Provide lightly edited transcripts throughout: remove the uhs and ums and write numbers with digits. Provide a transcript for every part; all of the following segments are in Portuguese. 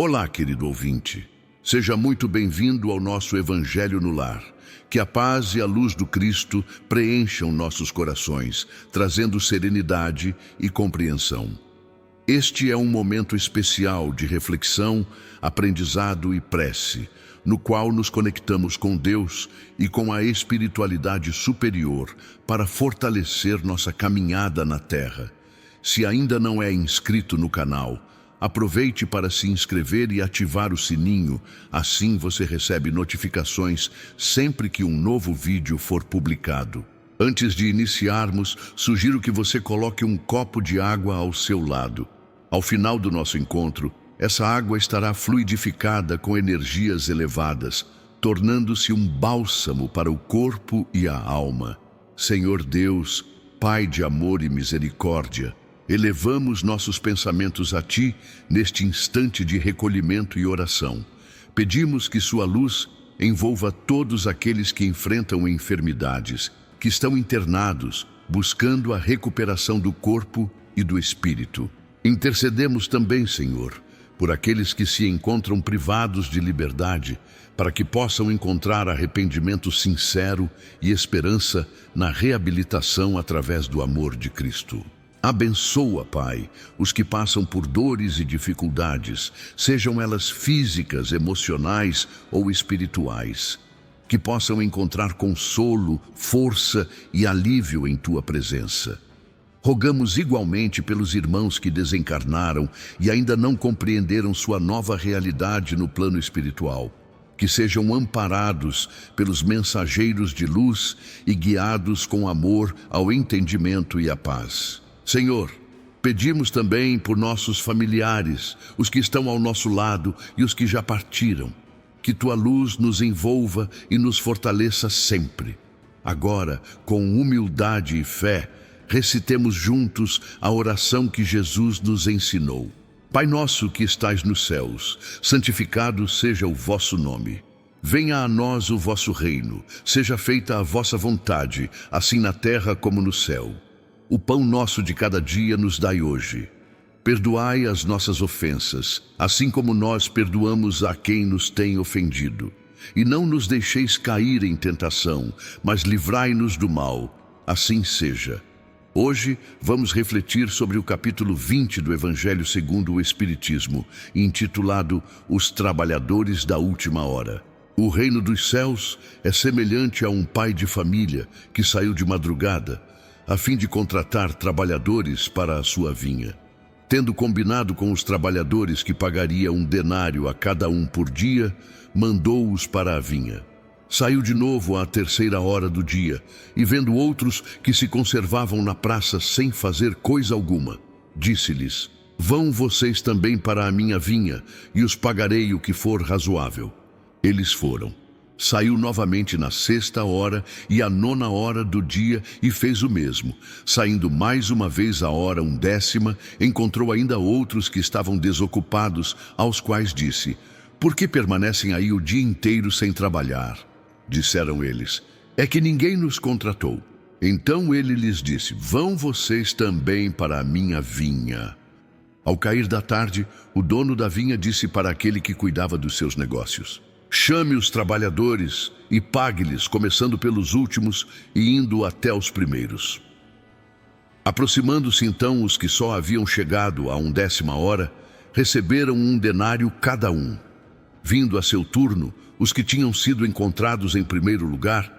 Olá, querido ouvinte. Seja muito bem-vindo ao nosso Evangelho no Lar. Que a paz e a luz do Cristo preencham nossos corações, trazendo serenidade e compreensão. Este é um momento especial de reflexão, aprendizado e prece, no qual nos conectamos com Deus e com a espiritualidade superior para fortalecer nossa caminhada na Terra. Se ainda não é inscrito no canal, aproveite para se inscrever e ativar o sininho, assim você recebe notificações sempre que um novo vídeo for publicado. Antes de iniciarmos, sugiro que você coloque um copo de água ao seu lado. Ao final do nosso encontro, essa água estará fluidificada com energias elevadas, tornando-se um bálsamo para o corpo e a alma. Senhor Deus, Pai de amor e misericórdia, elevamos nossos pensamentos a Ti neste instante de recolhimento e oração. Pedimos que Sua luz envolva todos aqueles que enfrentam enfermidades, que estão internados, buscando a recuperação do corpo e do espírito. Intercedemos também, Senhor, por aqueles que se encontram privados de liberdade, para que possam encontrar arrependimento sincero e esperança na reabilitação através do amor de Cristo. Abençoa, Pai, os que passam por dores e dificuldades, sejam elas físicas, emocionais ou espirituais, que possam encontrar consolo, força e alívio em Tua presença. Rogamos igualmente pelos irmãos que desencarnaram e ainda não compreenderam sua nova realidade no plano espiritual, que sejam amparados pelos mensageiros de luz e guiados com amor ao entendimento e à paz. Senhor, pedimos também por nossos familiares, os que estão ao nosso lado e os que já partiram, que Tua luz nos envolva e nos fortaleça sempre. Agora, com humildade e fé, recitemos juntos a oração que Jesus nos ensinou. Pai nosso que estais nos céus, santificado seja o vosso nome. Venha a nós o vosso reino, seja feita a vossa vontade, assim na terra como no céu. O pão nosso de cada dia nos dai hoje. Perdoai as nossas ofensas, assim como nós perdoamos a quem nos tem ofendido. E não nos deixeis cair em tentação, mas livrai-nos do mal. Assim seja. Hoje vamos refletir sobre o capítulo 20 do Evangelho segundo o Espiritismo, intitulado Os Trabalhadores da Última Hora. O reino dos céus é semelhante a um pai de família que saiu de madrugada, a fim de contratar trabalhadores para a sua vinha. Tendo combinado com os trabalhadores que pagaria 1 denário a cada um por dia, mandou-os para a vinha. Saiu de novo à 3ª hora do dia, e vendo outros que se conservavam na praça sem fazer coisa alguma, disse-lhes: Vão vocês também para a minha vinha, e os pagarei o que for razoável. Eles foram. Saiu novamente na 6ª hora e à 9ª hora do dia e fez o mesmo. Saindo mais uma vez à hora 10ª, encontrou ainda outros que estavam desocupados, aos quais disse: Por que permanecem aí o dia inteiro sem trabalhar? Disseram eles: É que ninguém nos contratou. Então ele lhes disse: Vão vocês também para a minha vinha. Ao cair da tarde, o dono da vinha disse para aquele que cuidava dos seus negócios: Chame os trabalhadores e pague-lhes, começando pelos últimos e indo até os primeiros. Aproximando-se então os que só haviam chegado à 10ª hora, receberam 1 denário cada um. Vindo a seu turno, os que tinham sido encontrados em primeiro lugar,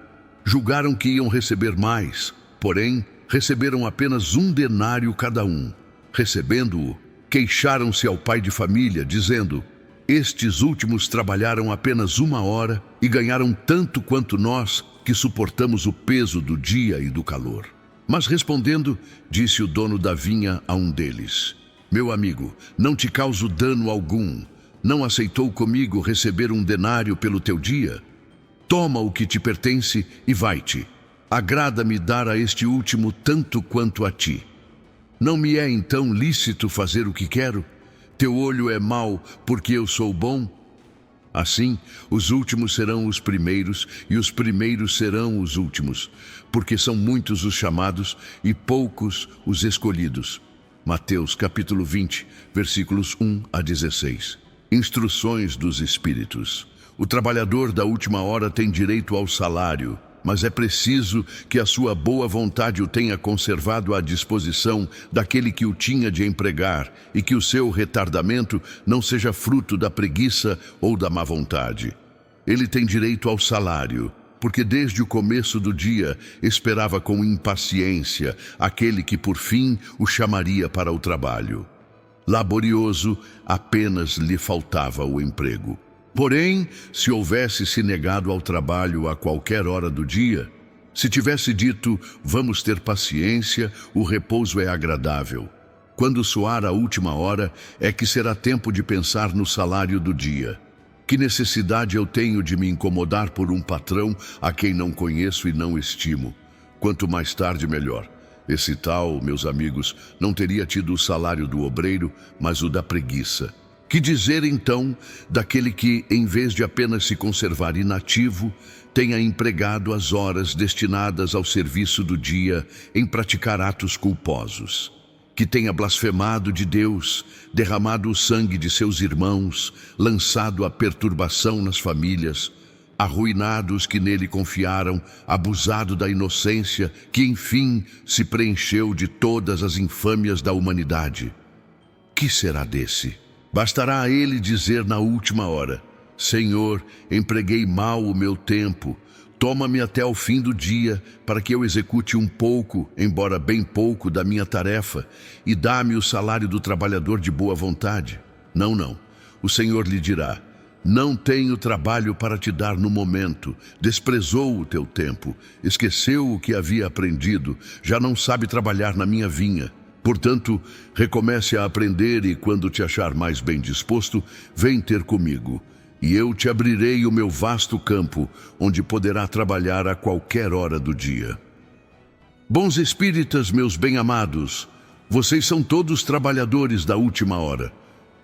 julgaram que iam receber mais, porém, receberam apenas 1 denário cada um. Recebendo-o, queixaram-se ao pai de família, dizendo: Estes últimos trabalharam apenas 1 hora e ganharam tanto quanto nós, que suportamos o peso do dia e do calor. Mas respondendo, disse o dono da vinha a um deles: Meu amigo, não te causo dano algum. Não aceitou comigo receber 1 denário pelo teu dia? Toma o que te pertence e vai-te. Agrada-me dar a este último tanto quanto a ti. Não me é então lícito fazer o que quero? Teu olho é mau porque eu sou bom? Assim, os últimos serão os primeiros e os primeiros serão os últimos, porque são muitos os chamados e poucos os escolhidos. Mateus capítulo 20, versículos 1 a 16. Instruções dos Espíritos. O trabalhador da última hora tem direito ao salário, mas é preciso que a sua boa vontade o tenha conservado à disposição daquele que o tinha de empregar e que o seu retardamento não seja fruto da preguiça ou da má vontade. Ele tem direito ao salário, porque desde o começo do dia esperava com impaciência aquele que por fim o chamaria para o trabalho. Laborioso, apenas lhe faltava o emprego. Porém, se houvesse se negado ao trabalho a qualquer hora do dia, se tivesse dito, vamos ter paciência, o repouso é agradável. Quando soar a última hora, é que será tempo de pensar no salário do dia. Que necessidade eu tenho de me incomodar por um patrão a quem não conheço e não estimo? Quanto mais tarde, melhor. Esse tal, meus amigos, não teria tido o salário do obreiro, mas o da preguiça. Que dizer, então, daquele que, em vez de apenas se conservar inativo, tenha empregado as horas destinadas ao serviço do dia em praticar atos culposos? Que tenha blasfemado de Deus, derramado o sangue de seus irmãos, lançado a perturbação nas famílias, arruinado os que nele confiaram, abusado da inocência, que enfim se preencheu de todas as infâmias da humanidade? Que será desse? Bastará a ele dizer na última hora, Senhor, empreguei mal o meu tempo, toma-me até ao fim do dia, para que eu execute um pouco, embora bem pouco, da minha tarefa, e dá-me o salário do trabalhador de boa vontade. Não, não. O Senhor lhe dirá, não tenho trabalho para te dar no momento, desprezou o teu tempo, esqueceu o que havia aprendido, já não sabe trabalhar na minha vinha. Portanto, recomece a aprender e, quando te achar mais bem disposto, vem ter comigo. E eu te abrirei o meu vasto campo, onde poderá trabalhar a qualquer hora do dia. Bons espíritas, meus bem-amados, vocês são todos trabalhadores da última hora.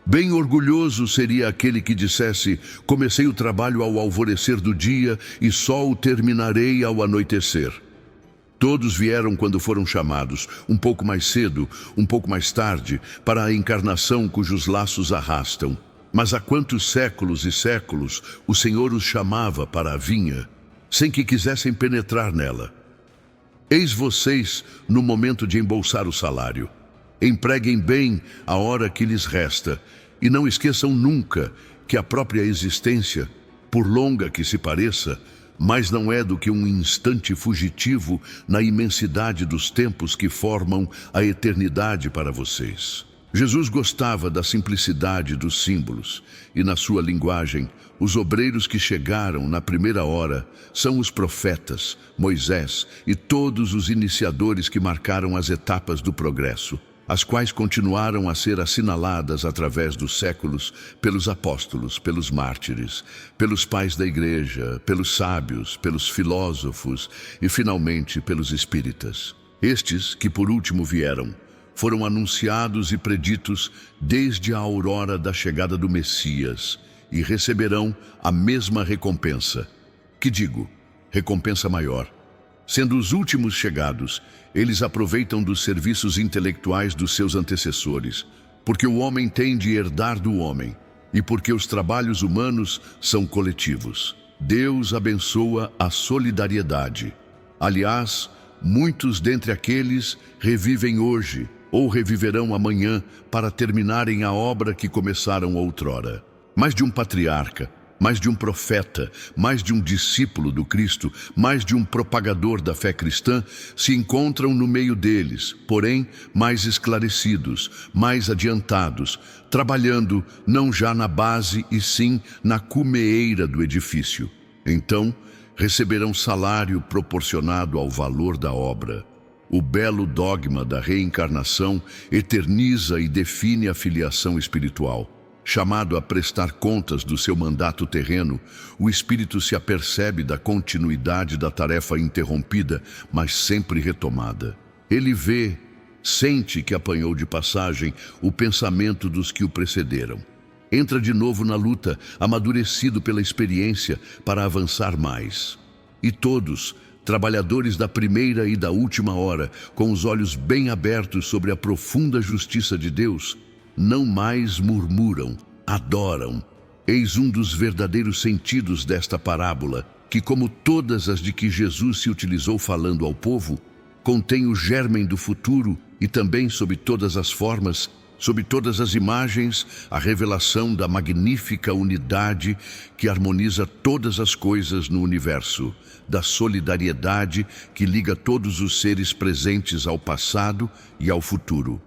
Bem orgulhoso seria aquele que dissesse, comecei o trabalho ao alvorecer do dia e só o terminarei ao anoitecer. Todos vieram quando foram chamados, um pouco mais cedo, um pouco mais tarde, para a encarnação cujos laços arrastam. Mas há quantos séculos e séculos o Senhor os chamava para a vinha, sem que quisessem penetrar nela. Eis vocês no momento de embolsar o salário. Empreguem bem a hora que lhes resta, e não esqueçam nunca que a própria existência, por longa que se pareça, mas não é do que um instante fugitivo na imensidade dos tempos que formam a eternidade para vocês. Jesus gostava da simplicidade dos símbolos, e na sua linguagem, os obreiros que chegaram na primeira hora são os profetas, Moisés e todos os iniciadores que marcaram as etapas do progresso, as quais continuaram a ser assinaladas através dos séculos pelos apóstolos, pelos mártires, pelos pais da igreja, pelos sábios, pelos filósofos e, finalmente, pelos espíritas. Estes, que por último vieram, foram anunciados e preditos desde a aurora da chegada do Messias e receberão a mesma recompensa. Que digo, recompensa maior. Sendo os últimos chegados, eles aproveitam dos serviços intelectuais dos seus antecessores, porque o homem tem de herdar do homem, e porque os trabalhos humanos são coletivos. Deus abençoa a solidariedade. Aliás, muitos dentre aqueles revivem hoje, ou reviverão amanhã, para terminarem a obra que começaram outrora. Mais de um patriarca, mais de um profeta, mais de um discípulo do Cristo, mais de um propagador da fé cristã, se encontram no meio deles, porém mais esclarecidos, mais adiantados, trabalhando não já na base e sim na cumeeira do edifício. Então, receberão salário proporcionado ao valor da obra. O belo dogma da reencarnação eterniza e define a filiação espiritual. Chamado a prestar contas do seu mandato terreno, o espírito se apercebe da continuidade da tarefa interrompida, mas sempre retomada. Ele vê, sente que apanhou de passagem o pensamento dos que o precederam. Entra de novo na luta, amadurecido pela experiência, para avançar mais. E todos, trabalhadores da primeira e da última hora, com os olhos bem abertos sobre a profunda justiça de Deus, não mais murmuram, adoram. Eis um dos verdadeiros sentidos desta parábola, que, como todas as de que Jesus se utilizou falando ao povo, contém o germen do futuro e também, sob todas as formas, sob todas as imagens, a revelação da magnífica unidade que harmoniza todas as coisas no universo, da solidariedade que liga todos os seres presentes ao passado e ao futuro.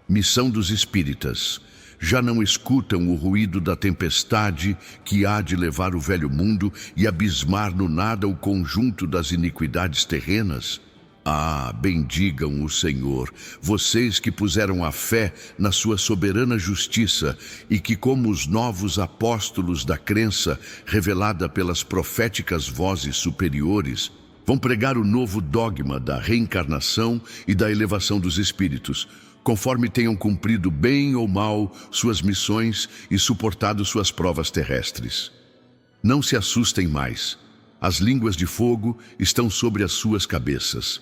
Missão dos espíritas. Já não escutam o ruído da tempestade que há de levar o velho mundo e abismar no nada o conjunto das iniquidades terrenas? Ah, bendigam o Senhor, vocês que puseram a fé na sua soberana justiça e que, como os novos apóstolos da crença revelada pelas proféticas vozes superiores, vão pregar o novo dogma da reencarnação e da elevação dos espíritos, conforme tenham cumprido bem ou mal suas missões e suportado suas provas terrestres. Não se assustem mais, as línguas de fogo estão sobre as suas cabeças.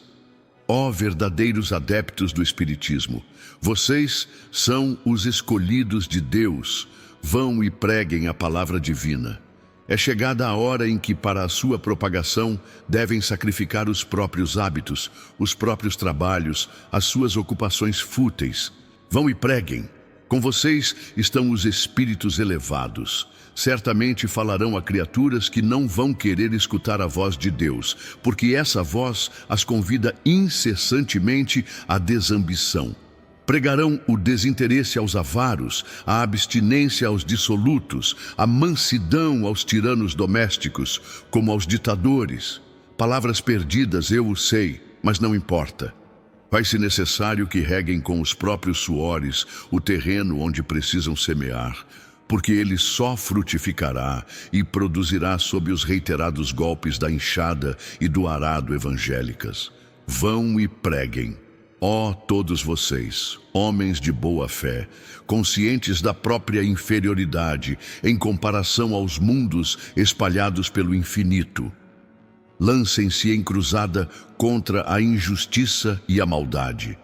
Ó verdadeiros adeptos do Espiritismo, vocês são os escolhidos de Deus, vão e preguem a palavra divina. É chegada a hora em que, para a sua propagação, devem sacrificar os próprios hábitos, os próprios trabalhos, as suas ocupações fúteis. Vão e preguem. Com vocês estão os espíritos elevados. Certamente falarão a criaturas que não vão querer escutar a voz de Deus, porque essa voz as convida incessantemente à desambição. Pregarão o desinteresse aos avaros, a abstinência aos dissolutos, a mansidão aos tiranos domésticos, como aos ditadores. Palavras perdidas, eu o sei, mas não importa. Faz-se necessário que reguem com os próprios suores o terreno onde precisam semear, porque ele só frutificará e produzirá sob os reiterados golpes da enxada e do arado evangélicas. Vão e preguem. Ó todos vocês, homens de boa fé, conscientes da própria inferioridade em comparação aos mundos espalhados pelo infinito, lancem-se em cruzada contra a injustiça e a maldade.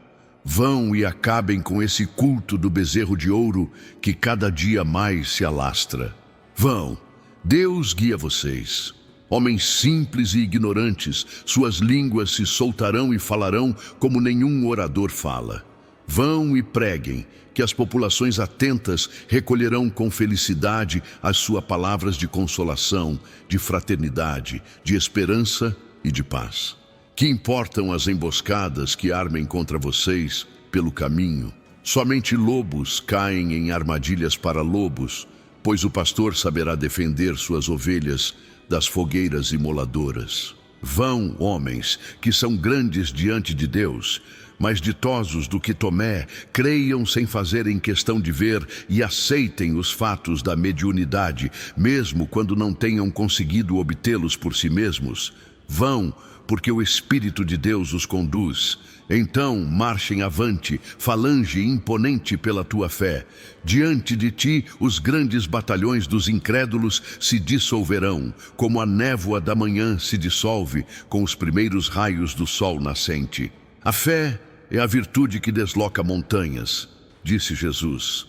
Vão e acabem com esse culto do bezerro de ouro que cada dia mais se alastra. Vão, Deus guia vocês. Homens simples e ignorantes, suas línguas se soltarão e falarão como nenhum orador fala. Vão e preguem, que as populações atentas recolherão com felicidade as suas palavras de consolação, de fraternidade, de esperança e de paz. Que importam as emboscadas que armem contra vocês pelo caminho? Somente lobos caem em armadilhas para lobos, pois o pastor saberá defender suas ovelhas das fogueiras imoladoras. Vão, homens, que são grandes diante de Deus, mais ditosos do que Tomé, creiam sem fazerem questão de ver e aceitem os fatos da mediunidade, mesmo quando não tenham conseguido obtê-los por si mesmos. Vão, porque o Espírito de Deus os conduz. Então marchem avante, falange imponente pela tua fé. Diante de ti os grandes batalhões dos incrédulos se dissolverão, como a névoa da manhã se dissolve com os primeiros raios do sol nascente. A fé é a virtude que desloca montanhas, disse Jesus.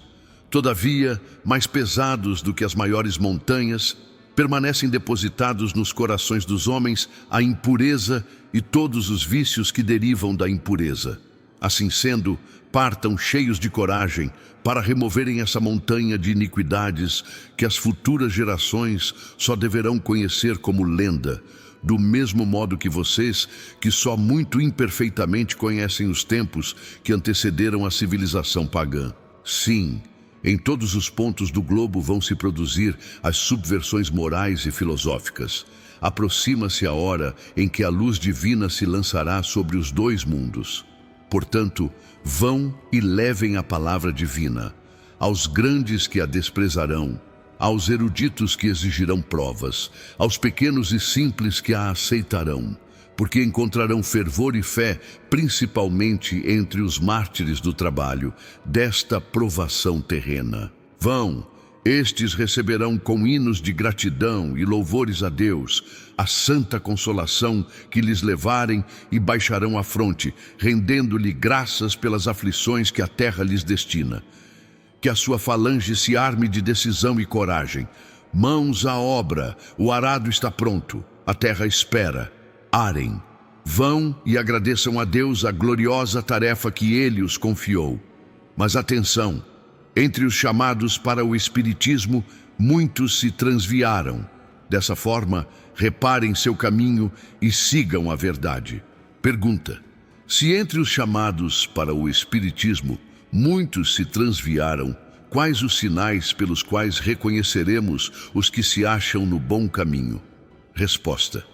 Todavia, mais pesados do que as maiores montanhas, permanecem depositados nos corações dos homens a impureza e todos os vícios que derivam da impureza. Assim sendo, partam cheios de coragem para removerem essa montanha de iniquidades que as futuras gerações só deverão conhecer como lenda, do mesmo modo que vocês, que só muito imperfeitamente conhecem os tempos que antecederam a civilização pagã. Sim, em todos os pontos do globo vão se produzir as subversões morais e filosóficas. Aproxima-se a hora em que a luz divina se lançará sobre os dois mundos. Portanto, vão e levem a palavra divina aos grandes que a desprezarão, aos eruditos que exigirão provas, aos pequenos e simples que a aceitarão, porque encontrarão fervor e fé, principalmente entre os mártires do trabalho, desta provação terrena. Vão, estes receberão com hinos de gratidão e louvores a Deus, a santa consolação que lhes levarem e baixarão a fronte, rendendo-lhe graças pelas aflições que a terra lhes destina. Que a sua falange se arme de decisão e coragem. Mãos à obra, o arado está pronto, a terra espera. Arem, vão e agradeçam a Deus a gloriosa tarefa que Ele os confiou. Mas atenção, entre os chamados para o Espiritismo, muitos se transviaram. Dessa forma, reparem seu caminho e sigam a verdade. Pergunta: se entre os chamados para o Espiritismo, muitos se transviaram, quais os sinais pelos quais reconheceremos os que se acham no bom caminho? Resposta: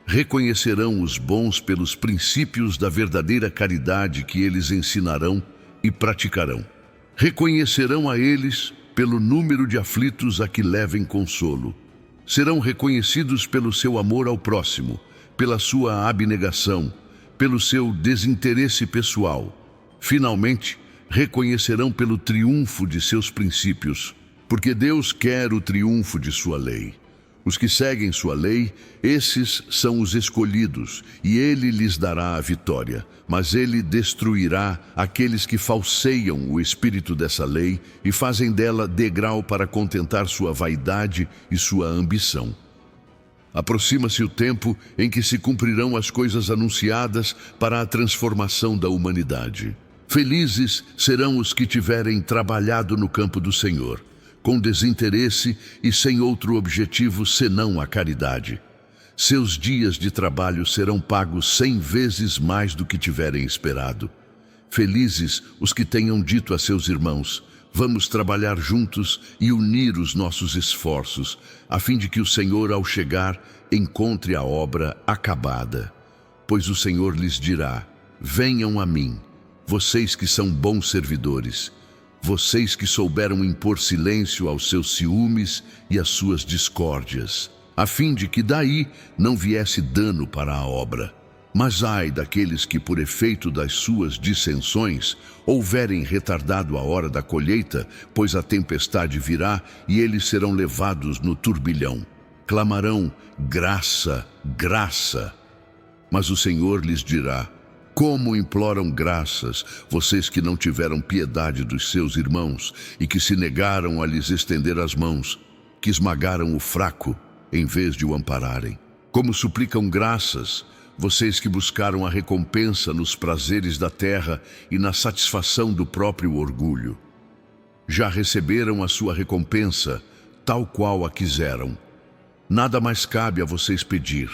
reconhecerão os bons pelos princípios da verdadeira caridade que eles ensinarão e praticarão. Reconhecerão a eles pelo número de aflitos a que levem consolo. Serão reconhecidos pelo seu amor ao próximo, pela sua abnegação, pelo seu desinteresse pessoal. Finalmente, reconhecerão pelo triunfo de seus princípios, porque Deus quer o triunfo de sua lei. Os que seguem sua lei, esses são os escolhidos, e Ele lhes dará a vitória. Mas Ele destruirá aqueles que falseiam o espírito dessa lei e fazem dela degrau para contentar sua vaidade e sua ambição. Aproxima-se o tempo em que se cumprirão as coisas anunciadas para a transformação da humanidade. Felizes serão os que tiverem trabalhado no campo do Senhor, com desinteresse e sem outro objetivo senão a caridade. Seus dias de trabalho serão pagos 100 vezes mais do que tiverem esperado. Felizes os que tenham dito a seus irmãos: vamos trabalhar juntos e unir os nossos esforços, a fim de que o Senhor, ao chegar, encontre a obra acabada. Pois o Senhor lhes dirá: venham a mim, vocês que são bons servidores, vocês que souberam impor silêncio aos seus ciúmes e às suas discórdias, a fim de que daí não viesse dano para a obra. Mas ai daqueles que, por efeito das suas dissensões, houverem retardado a hora da colheita, pois a tempestade virá e eles serão levados no turbilhão. Clamarão: graça, graça. Mas o Senhor lhes dirá: como imploram graças, vocês que não tiveram piedade dos seus irmãos e que se negaram a lhes estender as mãos, que esmagaram o fraco em vez de o ampararem. Como suplicam graças, vocês que buscaram a recompensa nos prazeres da terra e na satisfação do próprio orgulho. Já receberam a sua recompensa, tal qual a quiseram. Nada mais cabe a vocês pedir.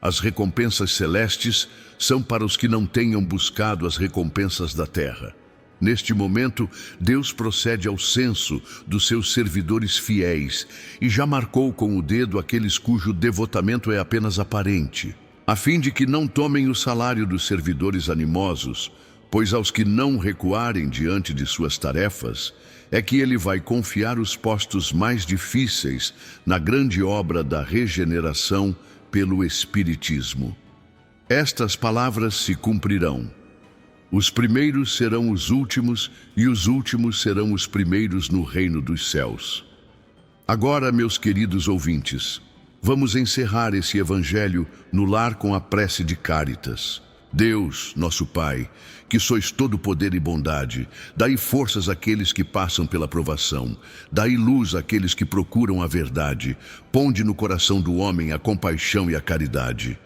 As recompensas celestes são para os que não tenham buscado as recompensas da terra. Neste momento, Deus procede ao censo dos seus servidores fiéis e já marcou com o dedo aqueles cujo devotamento é apenas aparente, a fim de que não tomem o salário dos servidores animosos, pois aos que não recuarem diante de suas tarefas, é que Ele vai confiar os postos mais difíceis na grande obra da regeneração pelo Espiritismo. Estas palavras se cumprirão. Os primeiros serão os últimos e os últimos serão os primeiros no reino dos céus. Agora, meus queridos ouvintes, vamos encerrar esse evangelho no lar com a prece de Cáritas. Deus, nosso Pai, que sois todo poder e bondade, dai forças àqueles que passam pela provação, dai luz àqueles que procuram a verdade, ponde no coração do homem a compaixão e a caridade.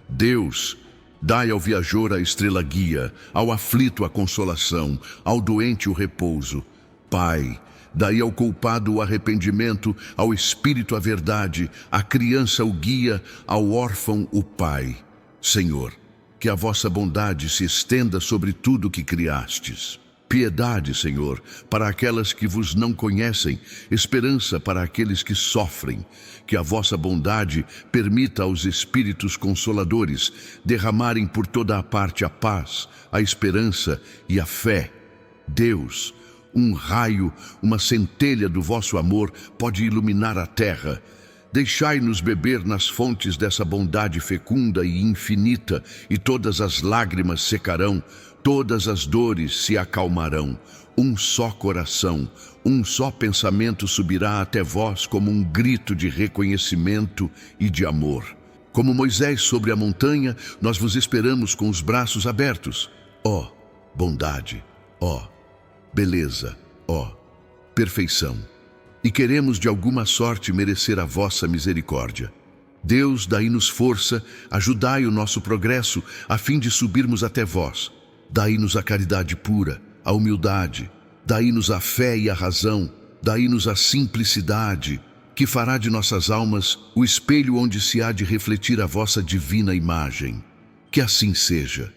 Deus, dai ao viajor a estrela guia, ao aflito a consolação, ao doente o repouso. Pai, dai ao culpado o arrependimento, ao espírito a verdade, à criança o guia, ao órfão o pai. Senhor, que a vossa bondade se estenda sobre tudo que criastes. Piedade, Senhor, para aquelas que vos não conhecem, esperança para aqueles que sofrem. Que a vossa bondade permita aos espíritos consoladores derramarem por toda a parte a paz, a esperança e a fé. Deus, um raio, uma centelha do vosso amor pode iluminar a terra. Deixai-nos beber nas fontes dessa bondade fecunda e infinita, e todas as lágrimas secarão, todas as dores se acalmarão. Um só coração, um só pensamento subirá até vós como um grito de reconhecimento e de amor. Como Moisés sobre a montanha, nós vos esperamos com os braços abertos. Ó bondade, ó beleza, ó perfeição. E queremos de alguma sorte merecer a vossa misericórdia. Deus, dai-nos força, ajudai o nosso progresso, a fim de subirmos até vós. Dai-nos a caridade pura, a humildade, dai-nos a fé e a razão, dai-nos a simplicidade, que fará de nossas almas o espelho onde se há de refletir a vossa divina imagem. Que assim seja.